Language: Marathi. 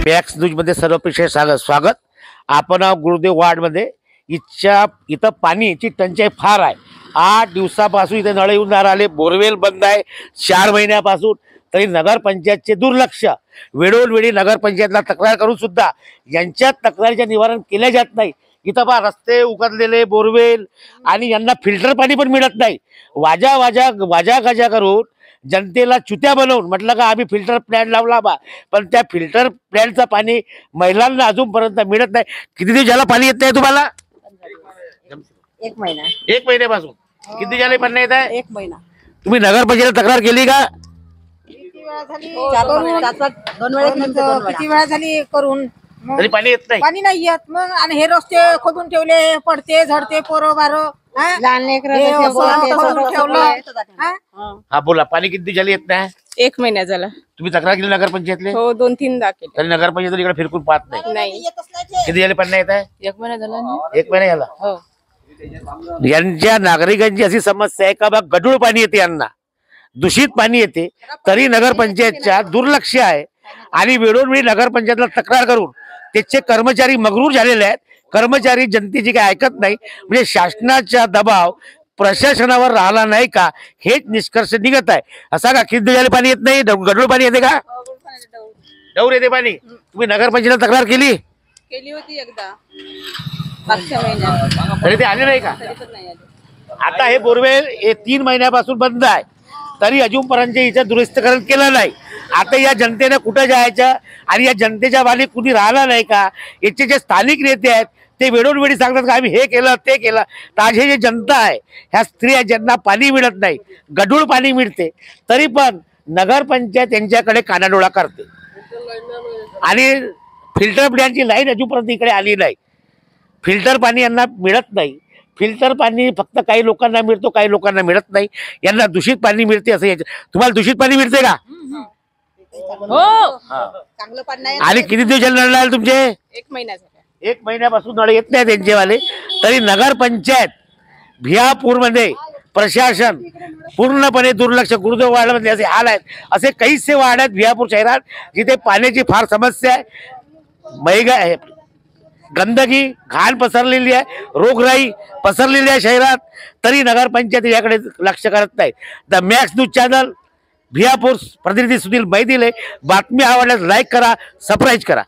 मॅक्स न्यूजमध्ये सर्वपेक्षा स्वागत। आपण गुरुदेव वार्डमध्ये इथं पाण्याची टंचाई फार आहे। 8 दिवसापासून इथे नळ येऊन राहिले, बोरवेल बंद आहे 4 महिन्यापासून। तरी नगरपंचायतचे दुर्लक्ष, वेळोवेळी नगरपंचायतला तक्रार करून सुद्धा यांच्या तक्रारीचे निवारण केले जात नाही। इथं बा रस्ते उकरलेले, बोरवेल आणि यांना फिल्टर पाणी पण मिळत नाही। वाजा गाजा करून जनतेला चुत्या बनवून म्हटलं का आम्ही फिल्टर प्लॅन लावला बा, पण त्या फिल्टर प्लॅनचं पाणी महिलांना अजूनपर्यंत मिळत नाही। किती दिवस झाला पाणी येत नाही तुम्हाला? 1 महिना। 1 महिन्यापासून। किती झाले पाणी येत आहे? 1 महिना। तुम्ही नगरपंचायतीला तक्रार केली का? किती वेळा झाली करून तरी पाणी येत नाही। पाणी नाही येत। मग आणि हे रस्ते खोदून ठेवले, पडते झडते पोरं बारं, लहान लेकरं हा बोला, पाणी किती झाले येत नाही? 1 महिना झाला। तुम्ही तक्रार केली नगरपंचायतले? हो 2-3दा केली। तरी नगरपंचायत इकडे फिरकून पाहत नाही। किती झाले पाणी येत आहे? 1 महिना झाला ना। 1 महिना झाला। हो। यांच्या नागरिकांची अशी समस्या आहे का बा, गढूळ पाणी येते, यांना दूषित पाणी येते, तरी नगरपंचायतच्या दुर्लक्ष आहे। आणि वेळोवेळी नगरपंचायतला तक्रार करून त्याचे कर्मचारी मग्रूर झालेले आहेत। कर्मचारी जनतेची काही ऐकत नाही, म्हणजे शासनाचा दबाव प्रशासनावर राहिला नाही का, हेच निष्कर्ष निघत आहे। असा का किती झाले पाणी येत नाही? गढूळ पाणी येते का? डौर येते पाणी। तुम्ही नगरपंचायतला तक्रार केली होती एकदा मागच्या महिन्यात, तरी ते आले नाही का? आता हे बोरवेल 3 महिन्यापासून बंद आहे, तरी अजूनपर्यंत इथं दुरुस्तीकरण केलं नाही। आता या जनतेने कुठं जायचं आणि या जनतेच्या वाली कुणी राहिला नाही का? याचे जे स्थानिक नेते आहेत ते वेळोवेळी सांगतात का आम्ही हे केलं ते केलं। तर आज हे जे जनता आहे, ह्या स्त्रिया ज्यांना पाणी मिळत नाही, गढूळ पाणी मिळते, तरी पण नगरपंचायत यांच्याकडे कानाडोळा करते। आणि फिल्टर प्लॅनची लाईन अजूनपर्यंत इकडे आली नाही। फिल्टर पाणी यांना मिळत नाही। फिल्टर पाणी फक्त काही लोकांना मिळतो, काही लोकांना मिळत नाही। यांना दूषित पाणी मिळते असं। तुम्हाला दूषित पाणी मिळते का? हो। चांगलं पाणी नाही। आणि किती दिवस नळ लागले तुमचे? 1 महिना झाला। 1 महिन्यापासून नळ येत नाही त्यांचेवाले। तरी नगरपंचायत भियापूरमध्ये प्रशासन पूर्णपणे दुर्लक्ष। गुरुदेव वार्डमध्ये असे हाल आहेत, असे काहीसे वार्ड आहेत भियापूर शहरात जिथे पाण्याची फार समस्या आहे, मैगा आहे, गंदगी घाण पसरलेली आहे, रोगराई पसरलेली आहे शहरात, तरी नगरपंचायत याकडे लक्ष करत नाही। द मॅक्स न्यूज चॅनल भियापूर प्रतिनिधी सुनील बैदिले। बातमी आवडल्यास लाईक करा, सबस्क्राईब करा।